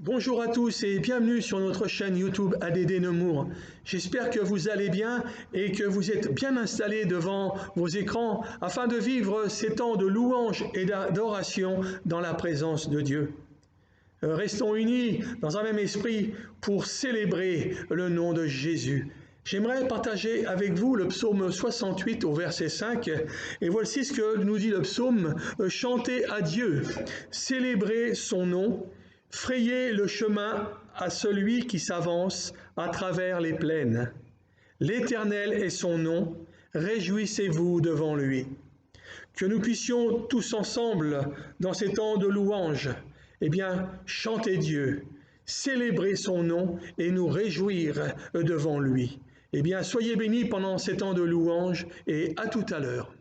Bonjour à tous et bienvenue sur notre chaîne YouTube ADD Nemours. J'espère que vous allez bien et que vous êtes bien installés devant vos écrans afin de vivre ces temps de louange et d'adoration dans la présence de Dieu. Restons unis dans un même esprit pour célébrer le nom de Jésus. J'aimerais partager avec vous le psaume 68 au verset 5. Et voici ce que nous dit le psaume. Chantez à Dieu, célébrez son nom, frayez le chemin à celui qui s'avance à travers les plaines. L'Éternel est son nom, réjouissez-vous devant lui. Que nous puissions tous ensemble, dans ces temps de louange, chanter Dieu, célébrer son nom et nous réjouir devant lui. Soyez bénis pendant ces temps de louange et à tout à l'heure.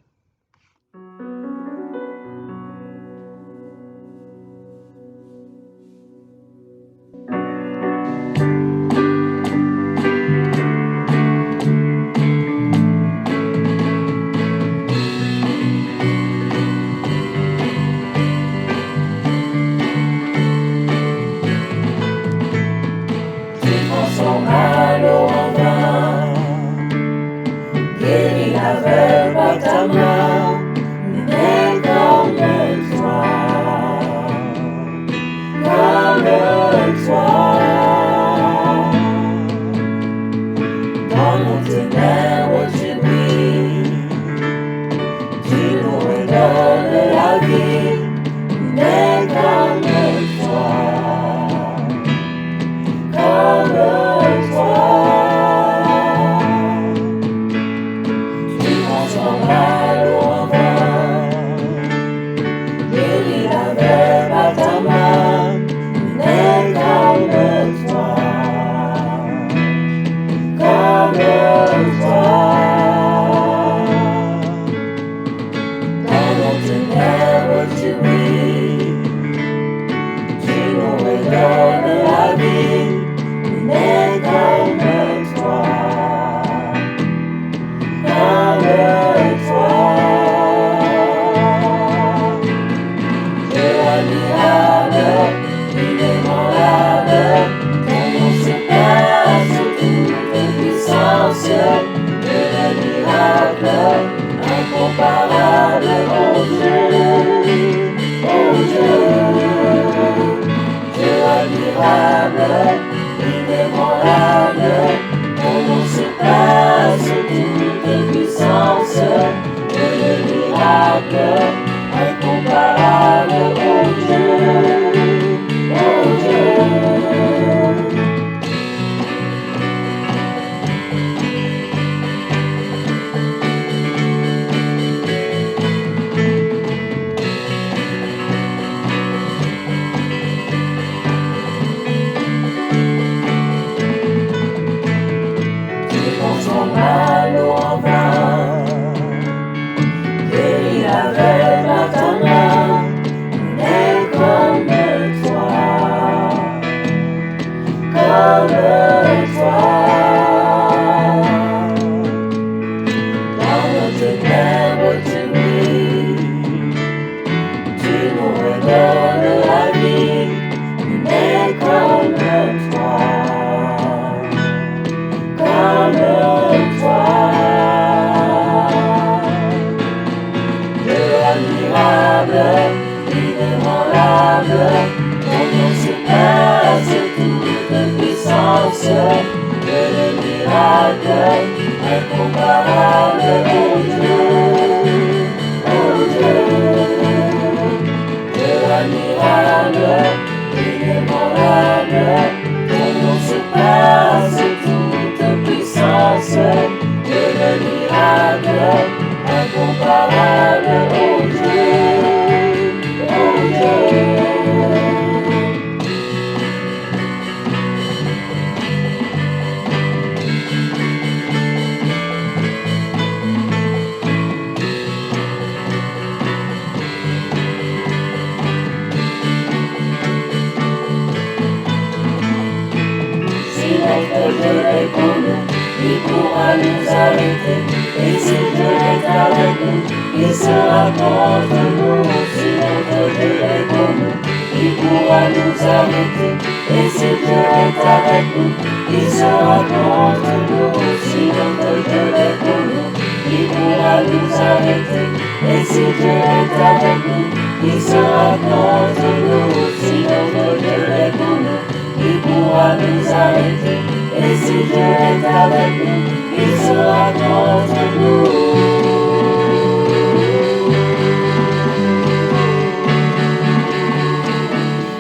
Il pourra nous arrêter, et si Dieu est avec nous, il sera contre nous. Si notre Dieu est pour nous, qui pourra nous arrêter? Et si Dieu est avec nous, qui sera contre nous? Si notre Dieu est pour nous, qui pourra nous arrêter? Et si Dieu est avec nous, qui sera contre nous? Si notre Dieu est pour nous, qui pourra nous arrêter? Et si Dieu est avec nous, qui sera contre nous?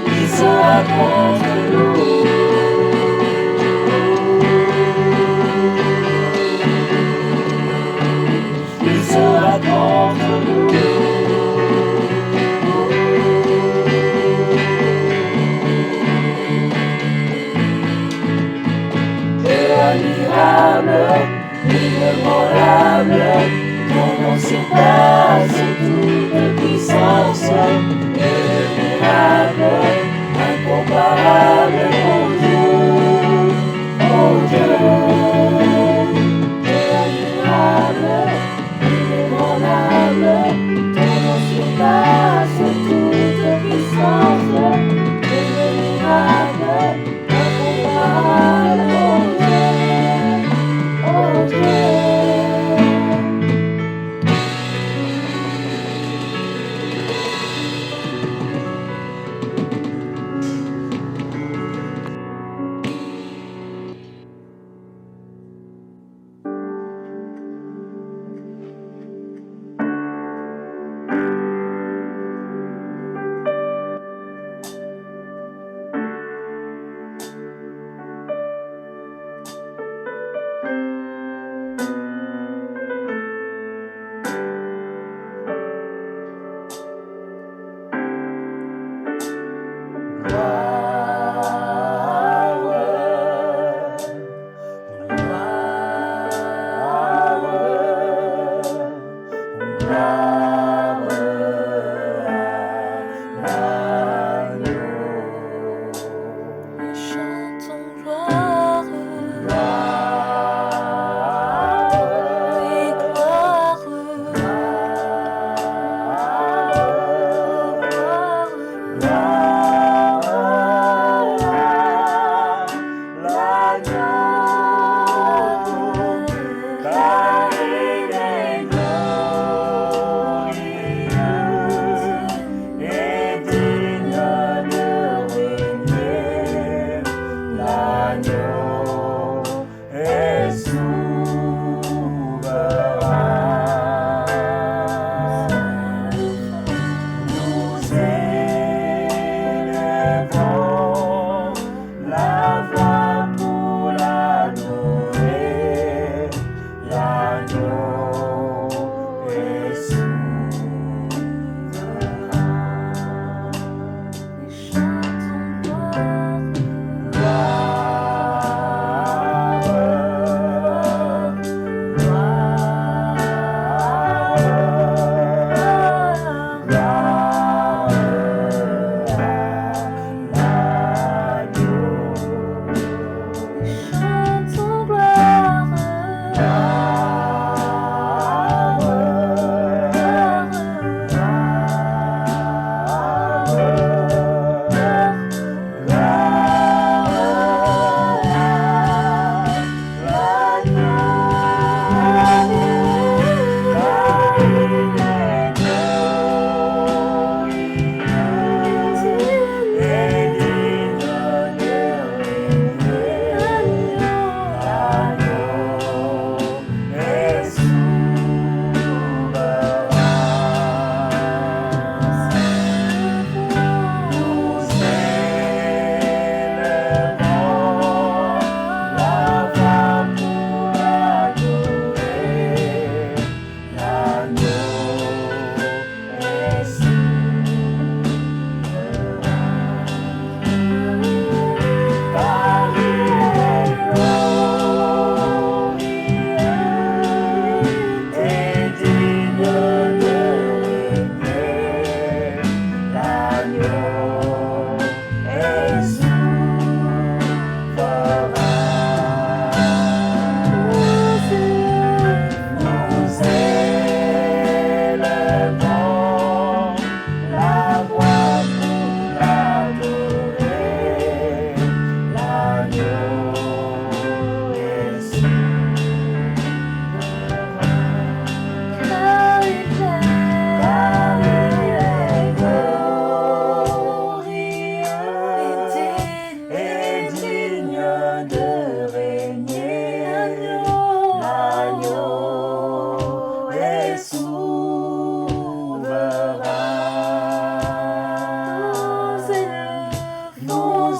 Qui sera contre nous? Qui sera contre nous? Admirable, inébranlable, ton nom surpasse toute puissance, et le miracle, incomparable, oh Dieu, oh Dieu. Admirable, inébranlable, ton nom surpasse toute puissance, et le miracle, incomparable, oh Dieu. Oh Dieu, nous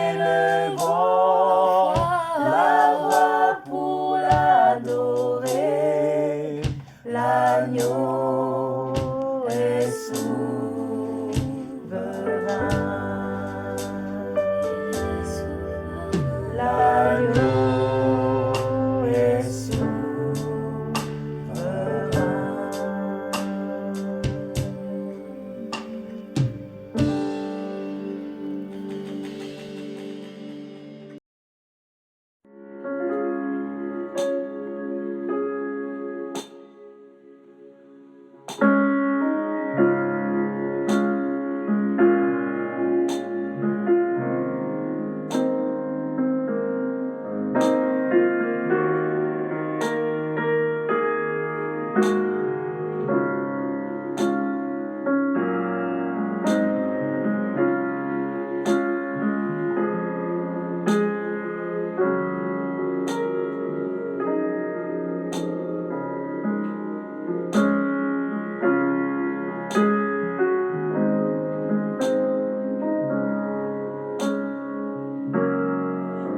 élevons la voix pour l'adorer. L'agneau est souverain. L'agneau est souverain.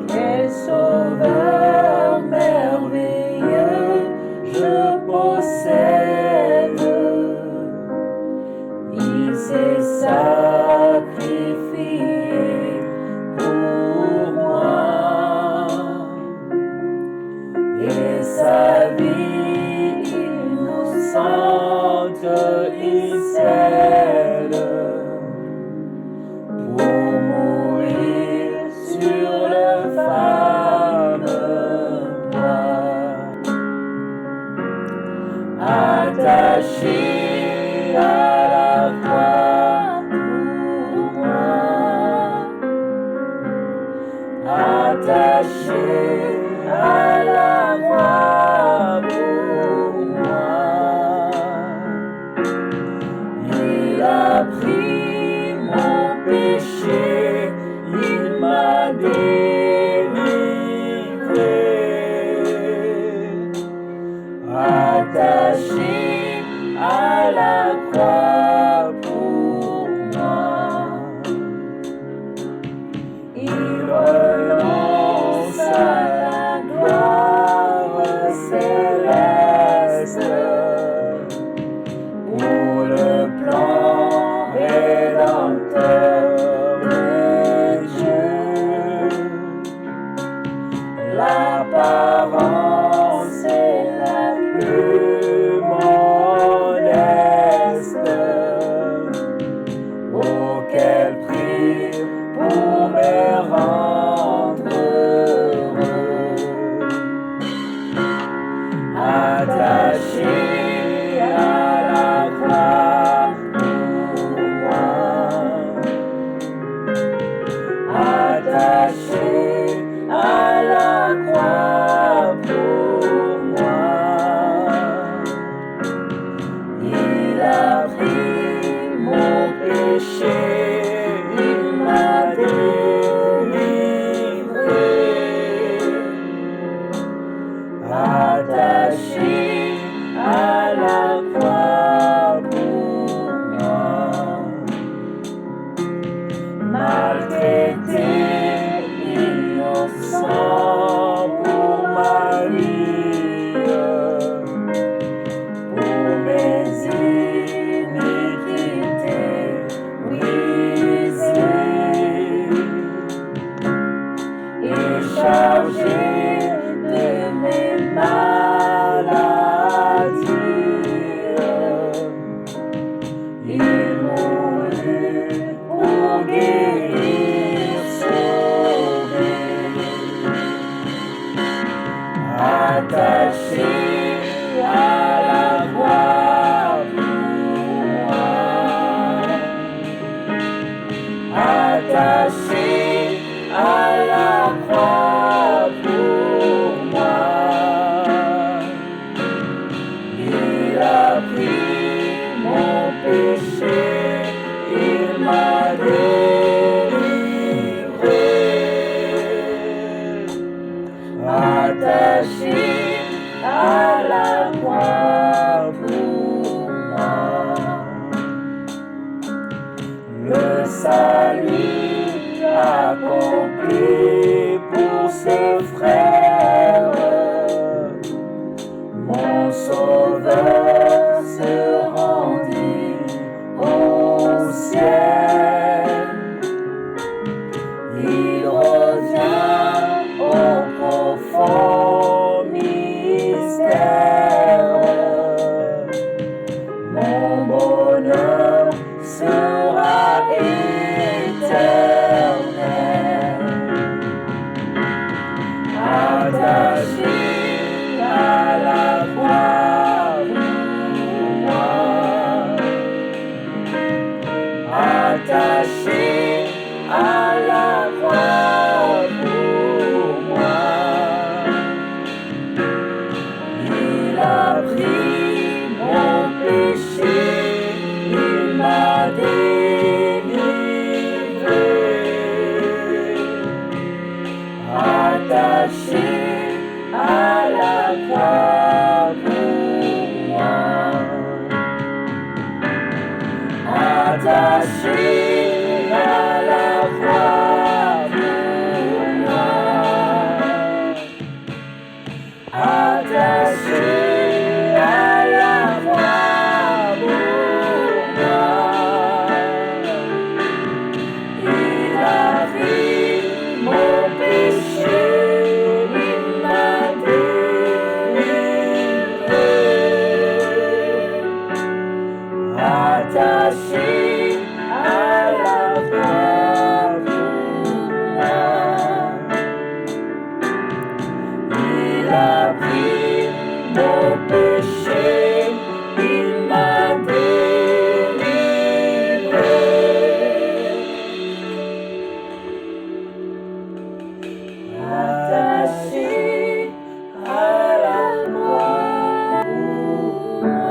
Quel sauveur merveilleux je possède. Il s'est sacrifié pour moi. Et sa vie innocente il cède pour mourir sur le fameux bois. Attaché à la croix pour moi. Attaché à la croix pour moi. Il a pris mon péché, il m'a délivré. Attaché à la croix pour moi. Il renonce à la gloire céleste pour le plan rédempteur de Dieu. L'apparence est la plus modeste. Oh, quel prix pour me rendre heureux. Attaché à la croix pour moi. Attaché à la croix pour moi. Il a pris mon péché, il m'a délivré. Attaché à la croix pour moi. Maltraité, innocent pour ma vie, pour mes iniquités brisées, et chargé de mes maladies. Il mourut pour guérir, sauver. Attaché à la croix pour moi. Attaché à la croix pour moi. Il a pris mon péché, il m'a délivré. Attaché à la croix pour moi. Le salut Il revient au profond mystère. Mon bonheur sera éternel, attaché à la croix pour moi, attaché à la croix pour moi. Il a pris mon péché, il m'a délivré, attaché à la croix pour moi, attaché à la croix pour moi, attaché à la croix pour moi. Il a pris mon péché, il m'a délivré, attaché à la croix pour moi. Il a pris mon péché, il m'a délivré, attaché à la croix pour moi.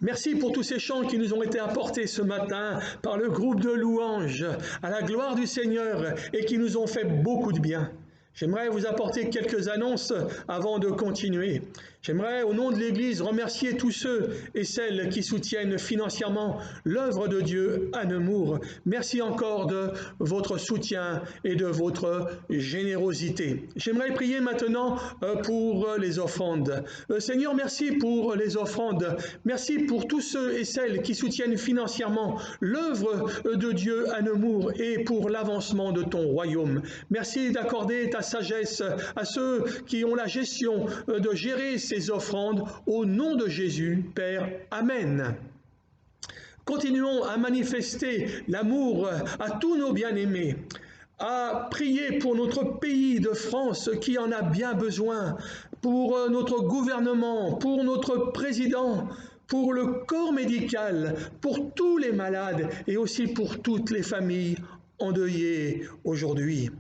Merci pour tous ces chants qui nous ont été apportés ce matin par le groupe de louanges à la gloire du Seigneur et qui nous ont fait beaucoup de bien. J'aimerais vous apporter quelques annonces avant de continuer. J'aimerais, au nom de l'Église, remercier tous ceux et celles qui soutiennent financièrement l'œuvre de Dieu à Nemours. Merci encore de votre soutien et de votre générosité. J'aimerais prier maintenant pour les offrandes. Seigneur, merci pour les offrandes. Merci pour tous ceux et celles qui soutiennent financièrement l'œuvre de Dieu à Nemours et pour l'avancement de ton royaume. Merci d'accorder ta sagesse à ceux qui ont la gestion de gérer ces offrandes au nom de Jésus, Père. Amen. Continuons à manifester l'amour à tous nos bien-aimés, à prier pour notre pays de France qui en a bien besoin, pour notre gouvernement, pour notre président, pour le corps médical, pour tous les malades et aussi pour toutes les familles endeuillées aujourd'hui.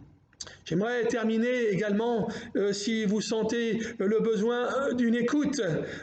J'aimerais terminer également, si vous sentez le besoin d'une écoute,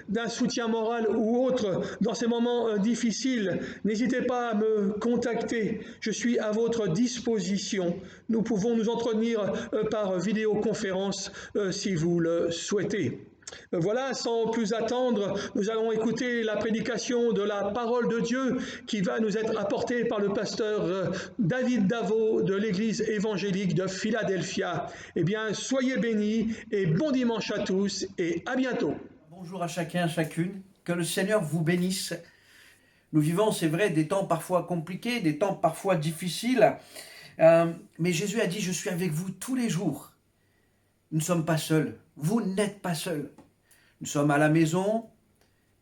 d'un soutien moral ou autre dans ces moments difficiles, n'hésitez pas à me contacter. Je suis à votre disposition. Nous pouvons nous entretenir par vidéoconférence si vous le souhaitez. Voilà, sans plus attendre, nous allons écouter la prédication de la parole de Dieu qui va nous être apportée par le pasteur David Davo de l'église évangélique de Philadelphia. Eh bien, soyez bénis et bon dimanche à tous et à bientôt. Bonjour à chacun, chacune, que le Seigneur vous bénisse. Nous vivons, c'est vrai, des temps parfois compliqués, des temps parfois difficiles, mais Jésus a dit « Je suis avec vous tous les jours ». Nous ne sommes pas seuls, vous n'êtes pas seuls. Nous sommes à la maison,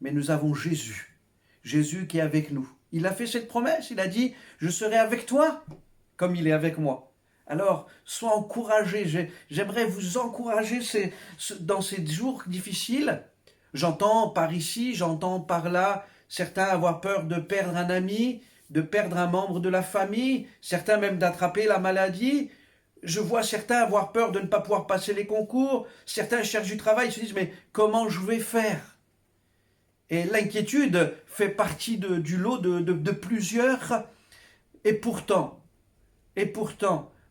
mais nous avons Jésus. Jésus qui est avec nous. Il a fait cette promesse, il a dit « Je serai avec toi comme il est avec moi ». Alors, sois encouragés, j'aimerais vous encourager dans ces jours difficiles. J'entends par ici, j'entends par là, certains avoir peur de perdre un ami, de perdre un membre de la famille, certains même d'attraper la maladie. Je vois certains avoir peur de ne pas pouvoir passer les concours, certains cherchent du travail, ils se disent « mais comment je vais faire ?» Et l'inquiétude fait partie du lot de plusieurs. Et pourtant,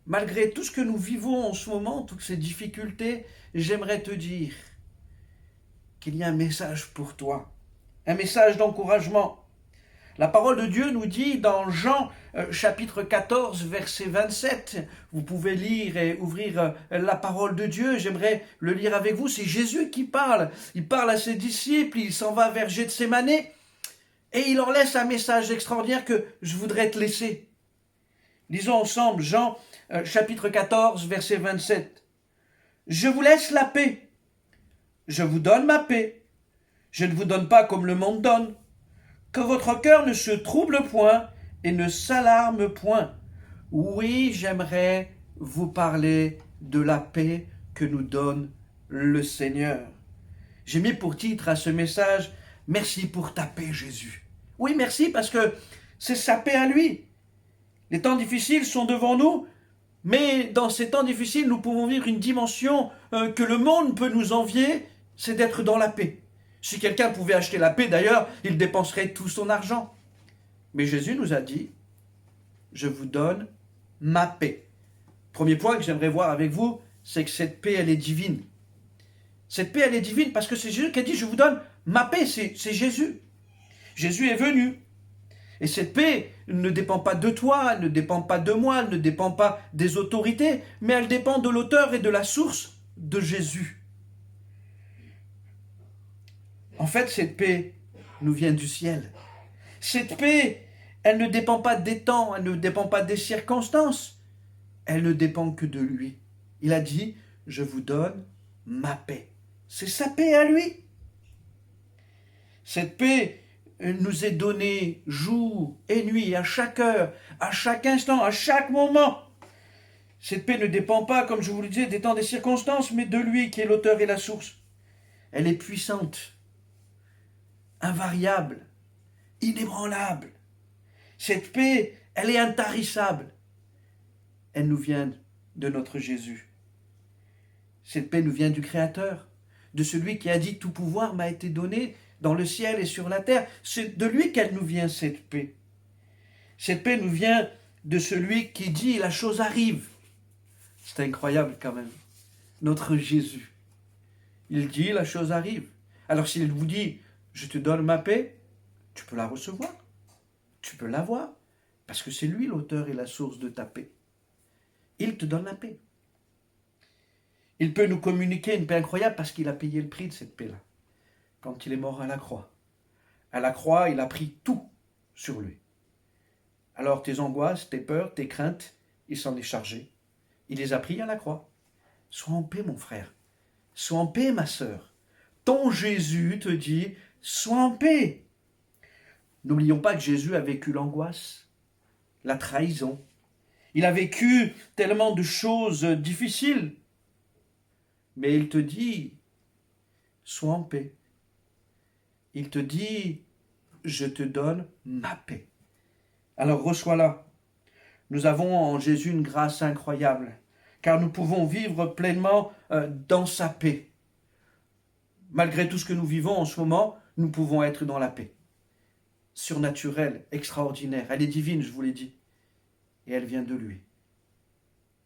malgré tout ce que nous vivons en ce moment, toutes ces difficultés, j'aimerais te dire qu'il y a un message pour toi, un message d'encouragement. La parole de Dieu nous dit dans Jean chapitre 14, verset 27, vous pouvez lire et ouvrir la parole de Dieu, j'aimerais le lire avec vous, c'est Jésus qui parle. Il parle à ses disciples, il s'en va vers Gethsémane et il leur laisse un message extraordinaire que je voudrais te laisser. Lisons ensemble Jean chapitre 14, verset 27. Je vous laisse la paix, je vous donne ma paix, je ne vous donne pas comme le monde donne. Que votre cœur ne se trouble point et ne s'alarme point. Oui, j'aimerais vous parler de la paix que nous donne le Seigneur. J'ai mis pour titre à ce message « Merci pour ta paix, Jésus ». Oui, merci parce que c'est sa paix à lui. Les temps difficiles sont devant nous, mais dans ces temps difficiles, nous pouvons vivre une dimension que le monde peut nous envier, c'est d'être dans la paix. Si quelqu'un pouvait acheter la paix, d'ailleurs, il dépenserait tout son argent. Mais Jésus nous a dit, je vous donne ma paix. Premier point que j'aimerais voir avec vous, c'est que cette paix, elle est divine. Cette paix, elle est divine parce que c'est Jésus qui a dit, je vous donne ma paix, c'est Jésus. Jésus est venu. Et cette paix ne dépend pas de toi, elle ne dépend pas de moi, elle ne dépend pas des autorités, mais elle dépend de l'auteur et de la source de Jésus. En fait, cette paix nous vient du ciel. Cette paix, elle ne dépend pas des temps, elle ne dépend pas des circonstances. Elle ne dépend que de lui. Il a dit, je vous donne ma paix. C'est sa paix à lui. Cette paix nous est donnée jour et nuit, à chaque heure, à chaque instant, à chaque moment. Cette paix ne dépend pas, comme je vous le disais, des temps, des circonstances, mais de lui qui est l'auteur et la source. Elle est puissante, invariable, inébranlable. Cette paix, elle est intarissable. Elle nous vient de notre Jésus. Cette paix nous vient du Créateur, de celui qui a dit « Tout pouvoir m'a été donné dans le ciel et sur la terre ». C'est de lui qu'elle nous vient, cette paix. Cette paix nous vient de celui qui dit « La chose arrive ». C'est incroyable quand même. Notre Jésus. Il dit « La chose arrive ». Alors s'il vous dit « Je te donne ma paix », tu peux la recevoir. Tu peux l'avoir. Parce que c'est lui l'auteur et la source de ta paix. Il te donne la paix. Il peut nous communiquer une paix incroyable parce qu'il a payé le prix de cette paix-là. Quand il est mort à la croix. À la croix, il a pris tout sur lui. Alors tes angoisses, tes peurs, tes craintes, il s'en est chargé. Il les a pris à la croix. Sois en paix, mon frère. Sois en paix, ma sœur. Ton Jésus te dit, sois en paix. N'oublions pas que Jésus a vécu l'angoisse, la trahison. Il a vécu tellement de choses difficiles. Mais il te dit, sois en paix. Il te dit, je te donne ma paix. Alors reçois-la. Nous avons en Jésus une grâce incroyable, car nous pouvons vivre pleinement dans sa paix. Malgré tout ce que nous vivons en ce moment, nous pouvons être dans la paix. Surnaturelle, extraordinaire. Elle est divine, je vous l'ai dit. Et elle vient de lui.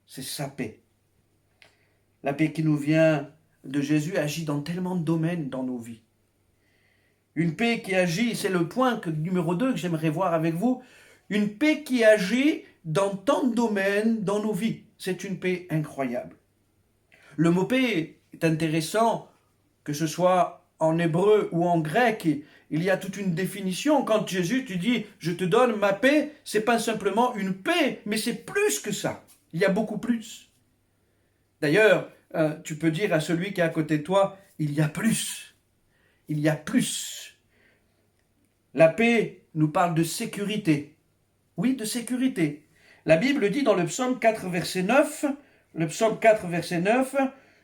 C'est sa paix. La paix qui nous vient de Jésus agit dans tellement de domaines dans nos vies. Une paix qui agit, c'est le point numéro 2 que j'aimerais voir avec vous, une paix qui agit dans tant de domaines dans nos vies. C'est une paix incroyable. Le mot paix est intéressant, que ce soit en hébreu ou en grec, il y a toute une définition. Quand Jésus te dit « je te donne ma paix », c'est pas simplement une paix, mais c'est plus que ça. Il y a beaucoup plus. D'ailleurs, tu peux dire à celui qui est à côté de toi, il y a plus. Il y a plus. La paix nous parle de sécurité. Oui, de sécurité. La Bible dit dans le psaume 4, verset 9, «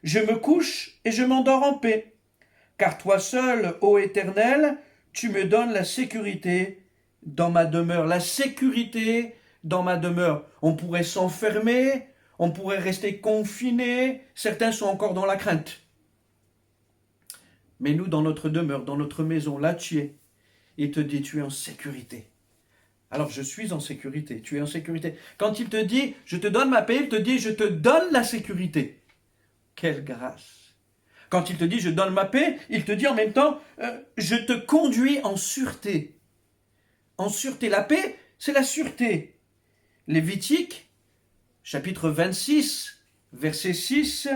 Je me couche et je m'endors en paix, car toi seul, ô Éternel, tu me donnes la sécurité dans ma demeure. » La sécurité dans ma demeure. On pourrait s'enfermer, on pourrait rester confiné, certains sont encore dans la crainte. Mais nous, dans notre demeure, dans notre maison, là tu es, il te dit, tu es en sécurité. Alors je suis en sécurité, tu es en sécurité. Quand il te dit, je te donne ma paix, il te dit, je te donne la sécurité. Quelle grâce! Quand il te dit, je donne ma paix, il te dit en même temps, je te conduis en sûreté. en sûreté. La paix, c'est la sûreté. Lévitique, chapitre 26, verset 6,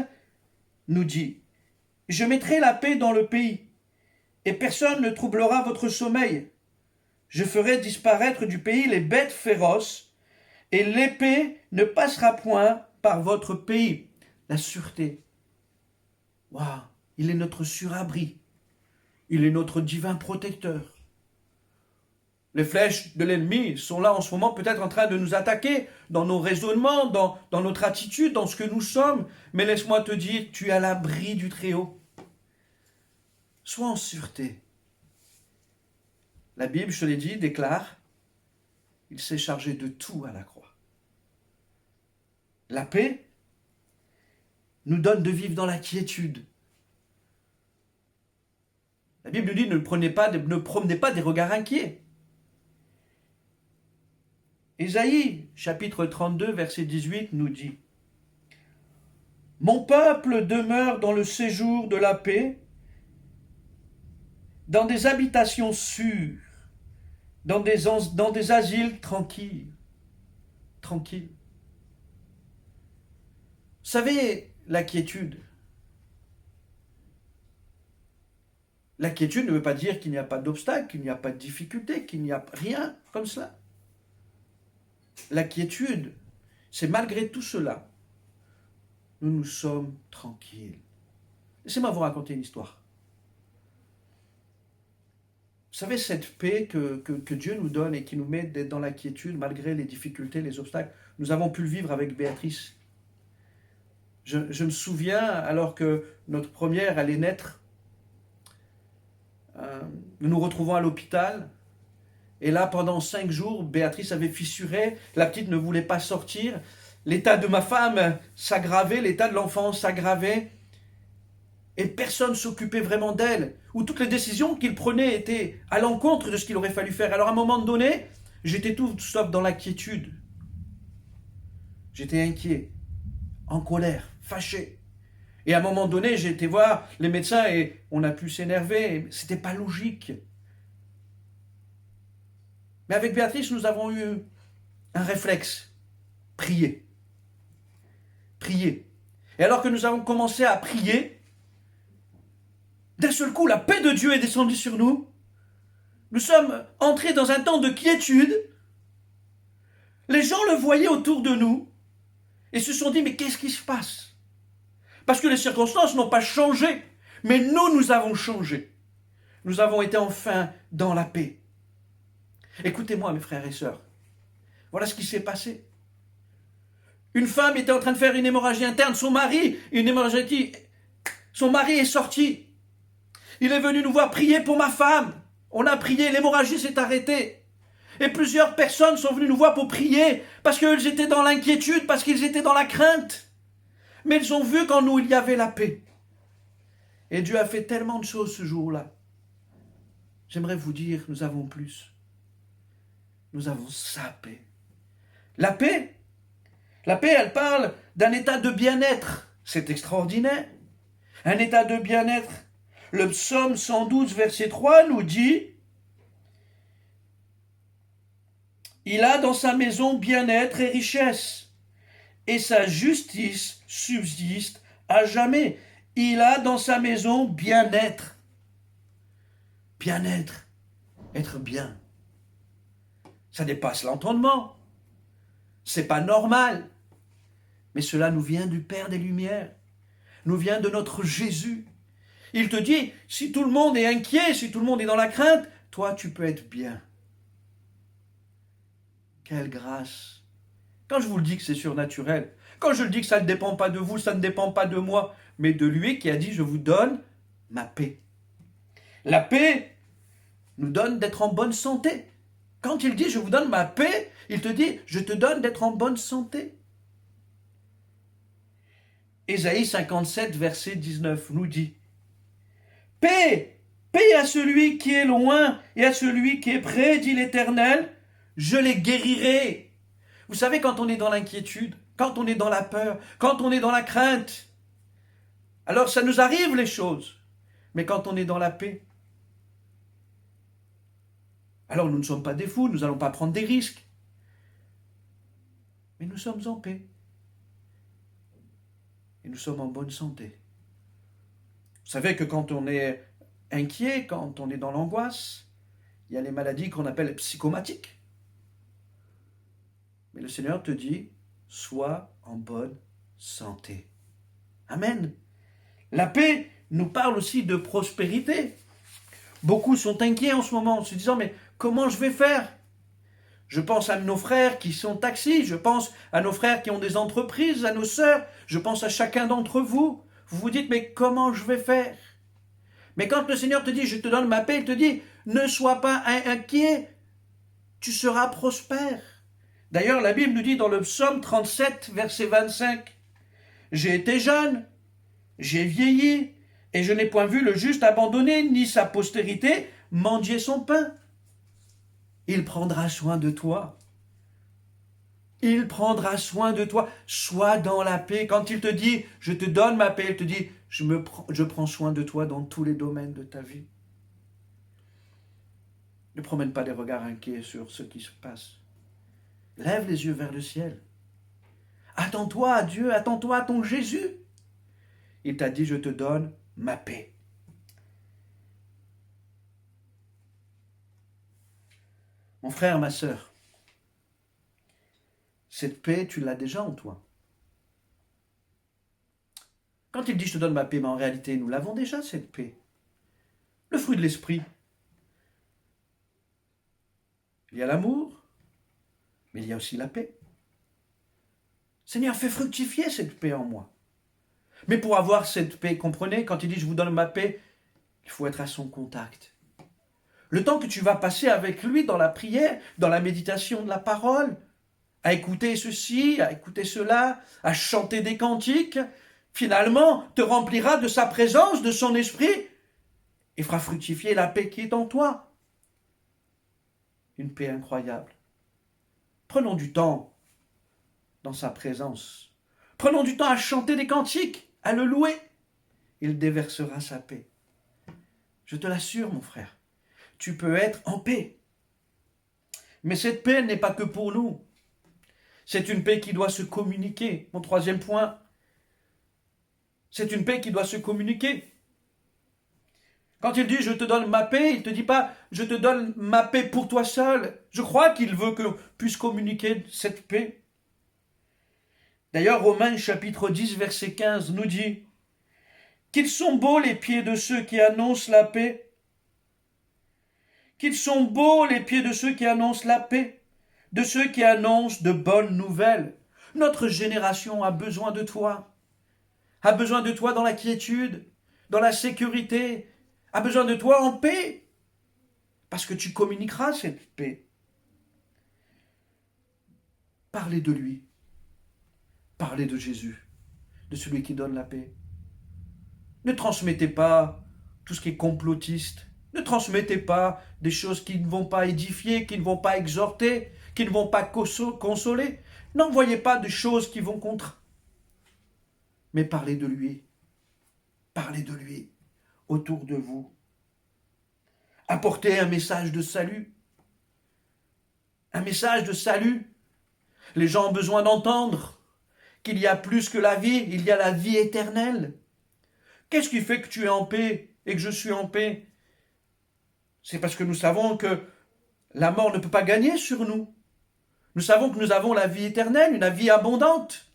nous dit « Je mettrai la paix dans le pays, et personne ne troublera votre sommeil. Je ferai disparaître du pays les bêtes féroces, et l'épée ne passera point par votre pays. » La sûreté. Waouh, il est notre surabri. Il est notre divin protecteur. Les flèches de l'ennemi sont là en ce moment peut-être en train de nous attaquer dans nos raisonnements, dans notre attitude, dans ce que nous sommes. Mais laisse-moi te dire, tu es à l'abri du Très-Haut. Sois en sûreté. La Bible, je te l'ai dit, déclare, il s'est chargé de tout à la croix. La paix nous donne de vivre dans la quiétude. La Bible nous dit, ne promenez pas des regards inquiets. Ésaïe, chapitre 32, verset 18, nous dit « Mon peuple demeure dans le séjour de la paix, dans des habitations sûres, dans des asiles tranquilles. » Tranquilles. Vous savez, la quiétude ne veut pas dire qu'il n'y a pas d'obstacle, qu'il n'y a pas de difficulté, qu'il n'y a rien comme cela. La quiétude, c'est malgré tout cela, nous sommes tranquilles. Laissez-moi vous raconter une histoire. Vous savez, cette paix que Dieu nous donne et qui nous met dans la quiétude, malgré les difficultés, les obstacles, nous avons pu le vivre avec Béatrice. Je me souviens, alors que notre première allait naître, nous nous retrouvons à l'hôpital. Et là, pendant 5 jours, Béatrice avait fissuré, la petite ne voulait pas sortir. L'état de ma femme s'aggravait, l'état de l'enfant s'aggravait. Et personne ne s'occupait vraiment d'elle. Ou toutes les décisions qu'il prenait étaient à l'encontre de ce qu'il aurait fallu faire. Alors à un moment donné, j'étais tout sauf dans la quiétude. J'étais inquiet, en colère, fâché. Et à un moment donné, j'ai été voir les médecins et on a pu s'énerver. C'était pas logique. Mais avec Béatrice, nous avons eu un réflexe. Prier. Prier. Et alors que nous avons commencé à prier, d'un seul coup, la paix de Dieu est descendue sur nous. Nous sommes entrés dans un temps de quiétude. Les gens le voyaient autour de nous et se sont dit, mais qu'est-ce qui se passe? Parce que les circonstances n'ont pas changé, mais nous avons changé. Nous avons été enfin dans la paix. Écoutez-moi, mes frères et sœurs. Voilà ce qui s'est passé. Une femme était en train de faire une hémorragie interne. Son mari est sorti. Il est venu nous voir prier pour ma femme. On a prié, l'hémorragie s'est arrêtée. Et plusieurs personnes sont venues nous voir pour prier parce qu'ils étaient dans l'inquiétude, parce qu'ils étaient dans la crainte. Mais ils ont vu qu'en nous, il y avait la paix. Et Dieu a fait tellement de choses ce jour-là. J'aimerais vous dire, nous avons plus. Nous avons sa paix. La paix, elle parle d'un état de bien-être. C'est extraordinaire. Un état de bien-être. Le psaume 112, verset 3 nous dit « Il a dans sa maison bien-être et richesse, et sa justice subsiste à jamais. » Il a dans sa maison bien-être. Bien-être. Être bien. Ça dépasse l'entendement. C'est pas normal. Mais cela nous vient du Père des Lumières. Nous vient de notre Jésus. Il te dit, si tout le monde est inquiet, si tout le monde est dans la crainte, toi tu peux être bien. Quelle grâce. Quand je vous le dis que c'est surnaturel, quand je le dis que ça ne dépend pas de vous, ça ne dépend pas de moi, mais de lui qui a dit, je vous donne ma paix. La paix nous donne d'être en bonne santé. Quand il dit, je vous donne ma paix, il te dit, je te donne d'être en bonne santé. Ésaïe 57, verset 19 nous dit, paix, paix à celui qui est loin et à celui qui est près, dit l'Éternel, je les guérirai. Vous savez, quand on est dans l'inquiétude, quand on est dans la peur, quand on est dans la crainte, alors ça nous arrive les choses. Mais quand on est dans la paix, Alors nous ne sommes pas des fous, nous n'allons pas prendre des risques. Mais nous sommes en paix. Et nous sommes en bonne santé. Vous savez que quand on est inquiet, quand on est dans l'angoisse, il y a les maladies qu'on appelle psychomatiques. Mais le Seigneur te dit, sois en bonne santé. Amen. La paix nous parle aussi de prospérité. Beaucoup sont inquiets en ce moment, en se disant, mais comment je vais faire? Je pense à nos frères qui sont taxis, je pense à nos frères qui ont des entreprises, à nos sœurs, je pense à chacun d'entre vous. Vous vous dites, mais comment je vais faire? Mais quand le Seigneur te dit, je te donne ma paix, il te dit, ne sois pas inquiet, tu seras prospère. D'ailleurs, la Bible nous dit dans le psaume 37, verset 25, « J'ai été jeune, j'ai vieilli, et je n'ai point vu le juste abandonné, ni sa postérité mendier son pain. » Il prendra soin de toi. Il prendra soin de toi. Sois dans la paix. Quand il te dit, je te donne ma paix, il te dit, je prends soin de toi dans tous les domaines de ta vie. Ne promène pas des regards inquiets sur ce qui se passe. Lève les yeux vers le ciel. Attends-toi à Dieu, attends-toi à ton Jésus. Il t'a dit, je te donne ma paix. Mon frère, ma sœur, cette paix, tu l'as déjà en toi. Quand il dit, je te donne ma paix, mais en réalité, nous l'avons déjà, cette paix. Le fruit de l'esprit. Il y a l'amour, mais il y a aussi la paix. Seigneur, fais fructifier cette paix en moi. Mais pour avoir cette paix, comprenez, quand il dit, je vous donne ma paix, il faut être à son contact. Le temps que tu vas passer avec lui dans la prière, dans la méditation de la parole, à écouter ceci, à écouter cela, à chanter des cantiques, finalement te remplira de sa présence, de son esprit, et fera fructifier la paix qui est en toi. Une paix incroyable. Prenons du temps dans sa présence. Prenons du temps à chanter des cantiques, à le louer. Il déversera sa paix. Je te l'assure, mon frère, tu peux être en paix. Mais cette paix n'est pas que pour nous. C'est une paix qui doit se communiquer. Mon troisième point, c'est une paix qui doit se communiquer. Quand il dit « je te donne ma paix », il ne te dit pas « je te donne ma paix pour toi seul ». Je crois qu'il veut qu'on puisse communiquer cette paix. D'ailleurs, Romains chapitre 10, verset 15 nous dit « Qu'ils sont beaux les pieds de ceux qui annoncent la paix ». Qu'ils sont beaux les pieds de ceux qui annoncent la paix, de ceux qui annoncent de bonnes nouvelles. Notre génération a besoin de toi, a besoin de toi dans la quiétude, dans la sécurité, a besoin de toi en paix, parce que tu communiqueras cette paix. Parlez de lui, parlez de Jésus, de celui qui donne la paix. Ne transmettez pas tout ce qui est complotiste. Ne transmettez pas des choses qui ne vont pas édifier, qui ne vont pas exhorter, qui ne vont pas consoler. N'envoyez pas de choses qui vont contre. Mais parlez de lui. Parlez de lui autour de vous. Apportez un message de salut. Un message de salut. Les gens ont besoin d'entendre qu'il y a plus que la vie, il y a la vie éternelle. Qu'est-ce qui fait que tu es en paix et que je suis en paix? C'est parce que nous savons que la mort ne peut pas gagner sur nous. Nous savons que nous avons la vie éternelle, une vie abondante.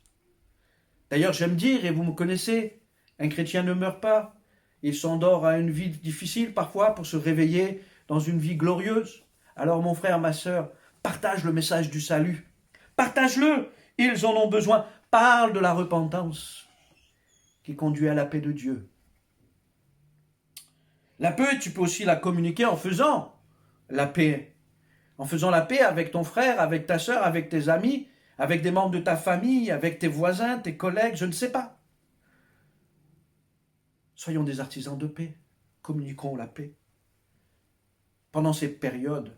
D'ailleurs, j'aime dire, et vous me connaissez, un chrétien ne meurt pas. Il s'endort à une vie difficile parfois pour se réveiller dans une vie glorieuse. Alors mon frère, ma sœur, partage le message du salut. Partage-le, ils en ont besoin. Parle de la repentance qui conduit à la paix de Dieu. La paix, tu peux aussi la communiquer en faisant la paix. En faisant la paix avec ton frère, avec ta sœur, avec tes amis, avec des membres de ta famille, avec tes voisins, tes collègues, je ne sais pas. Soyons des artisans de paix. Communiquons la paix. Pendant cette période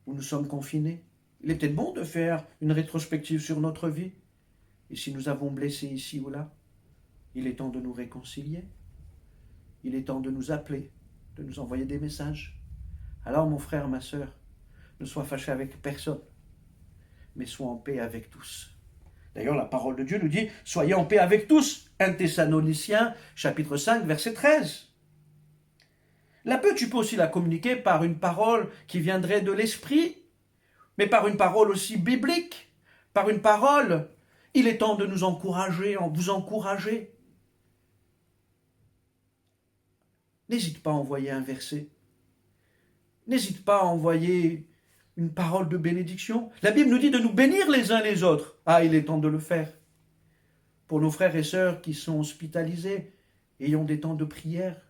où nous sommes confinés, il est peut-être bon de faire une rétrospective sur notre vie. Et si nous avons blessé ici ou là, il est temps de nous réconcilier. Il est temps de nous appeler, de nous envoyer des messages, Alors mon frère, ma sœur, ne sois fâché avec personne, mais sois en paix avec tous. D'ailleurs, la parole de Dieu nous dit, soyez en paix avec tous. 1 Thessaloniciens, chapitre 5, verset 13. La paix, tu peux aussi la communiquer par une parole qui viendrait de l'esprit, mais par une parole aussi biblique, par une parole. Il est temps de nous encourager, vous encourager. N'hésite pas à envoyer un verset. N'hésite pas à envoyer une parole de bénédiction. La Bible nous dit de nous bénir les uns les autres. Ah, il est temps de le faire. Pour nos frères et sœurs qui sont hospitalisés, ayons des temps de prière.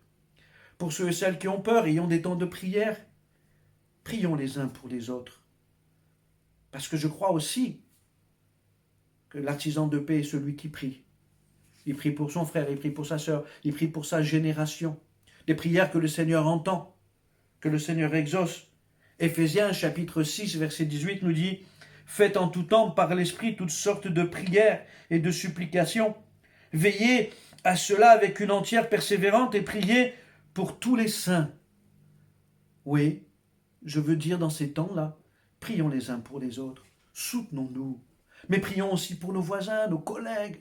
Pour ceux et celles qui ont peur, ayons des temps de prière. Prions les uns pour les autres. Parce que je crois aussi que l'artisan de paix est celui qui prie. Il prie pour son frère, il prie pour sa sœur, il prie pour sa génération. Des prières que le Seigneur entend, que le Seigneur exauce. Éphésiens chapitre 6, verset 18 nous dit « Faites en tout temps par l'Esprit toutes sortes de prières et de supplications. Veillez à cela avec une entière persévérance et priez pour tous les saints. » Oui, je veux dire dans ces temps-là, prions les uns pour les autres, soutenons-nous, mais prions aussi pour nos voisins, nos collègues.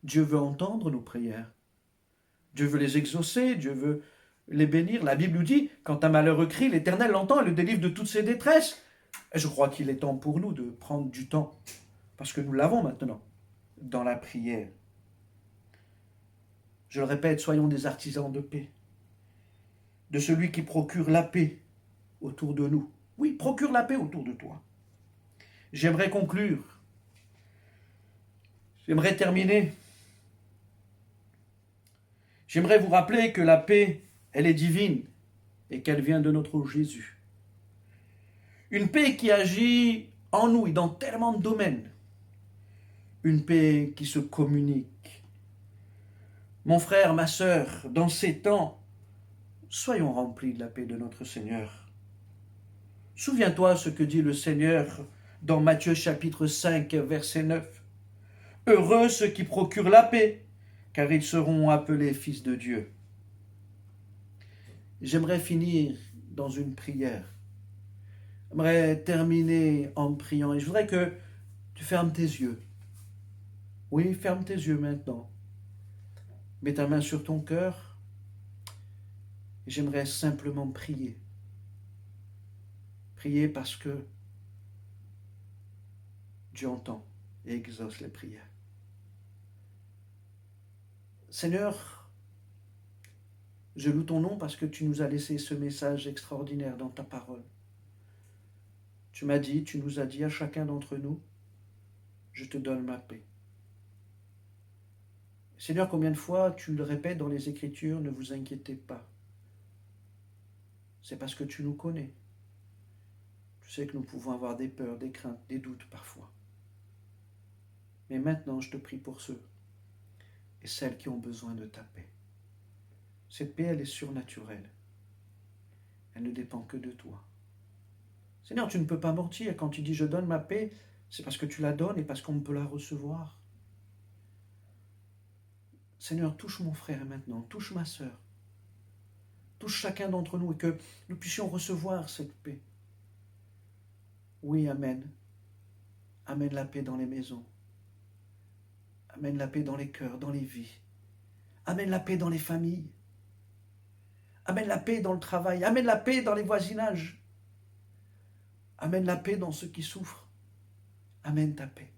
Dieu veut entendre nos prières. Dieu veut les exaucer, Dieu veut les bénir. La Bible nous dit, quand un malheureux crie, l'Éternel l'entend et le délivre de toutes ses détresses. Et je crois qu'il est temps pour nous de prendre du temps, parce que nous l'avons maintenant, dans la prière. Je le répète, soyons des artisans de paix, de celui qui procure la paix autour de nous. Oui, procure la paix autour de toi. J'aimerais conclure. J'aimerais terminer. J'aimerais vous rappeler que la paix, elle est divine et qu'elle vient de notre Jésus. Une paix qui agit en nous et dans tellement de domaines. Une paix qui se communique. Mon frère, ma sœur, dans ces temps, soyons remplis de la paix de notre Seigneur. Souviens-toi ce que dit le Seigneur dans Matthieu chapitre 5, verset 9. Heureux ceux qui procurent la paix, car ils seront appelés fils de Dieu. J'aimerais finir dans une prière. J'aimerais terminer en priant. Et je voudrais que tu fermes tes yeux. Oui, ferme tes yeux maintenant. Mets ta main sur ton cœur. Et j'aimerais simplement prier. Prier parce que Dieu entend et exauce les prières. Seigneur, je loue ton nom parce que tu nous as laissé ce message extraordinaire dans ta parole. Tu m'as dit, tu nous as dit à chacun d'entre nous, je te donne ma paix. Seigneur, combien de fois tu le répètes dans les Écritures, ne vous inquiétez pas. C'est parce que tu nous connais. Tu sais que nous pouvons avoir des peurs, des craintes, des doutes parfois. Mais maintenant, je te prie pour ceux et celles qui ont besoin de ta paix. Cette paix, elle est surnaturelle. Elle ne dépend que de toi. Seigneur, tu ne peux pas mentir. Quand tu dis « je donne ma paix », c'est parce que tu la donnes et parce qu'on peut la recevoir. Seigneur, touche mon frère maintenant, touche ma sœur. Touche chacun d'entre nous et que nous puissions recevoir cette paix. Oui, amen. Amène la paix dans les maisons. Amène la paix dans les cœurs, dans les vies. Amène la paix dans les familles. Amène la paix dans le travail. Amène la paix dans les voisinages. Amène la paix dans ceux qui souffrent. Amène ta paix.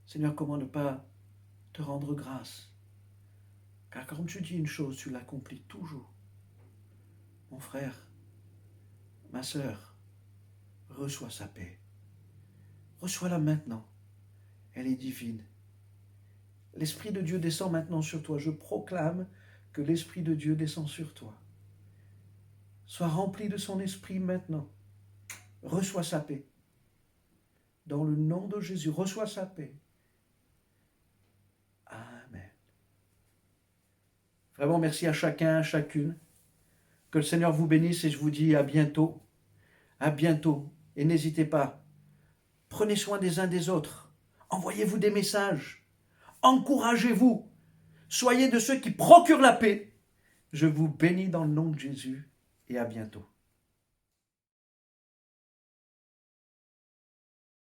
Seigneur, comment ne pas te rendre grâce? Car quand tu dis une chose, tu l'accomplis toujours. Mon frère, ma sœur, reçois sa paix. Reçois-la maintenant. Elle est divine. L'Esprit de Dieu descend maintenant sur toi. Je proclame que l'Esprit de Dieu descend sur toi. Sois rempli de son Esprit maintenant. Reçois sa paix. Dans le nom de Jésus, reçois sa paix. Amen. Vraiment, merci à chacun, à chacune. Que le Seigneur vous bénisse et je vous dis à bientôt. À bientôt. Et n'hésitez pas. Prenez soin des uns des autres. Envoyez-vous des messages. Encouragez-vous. Soyez de ceux qui procurent la paix. Je vous bénis dans le nom de Jésus. et à bientôt.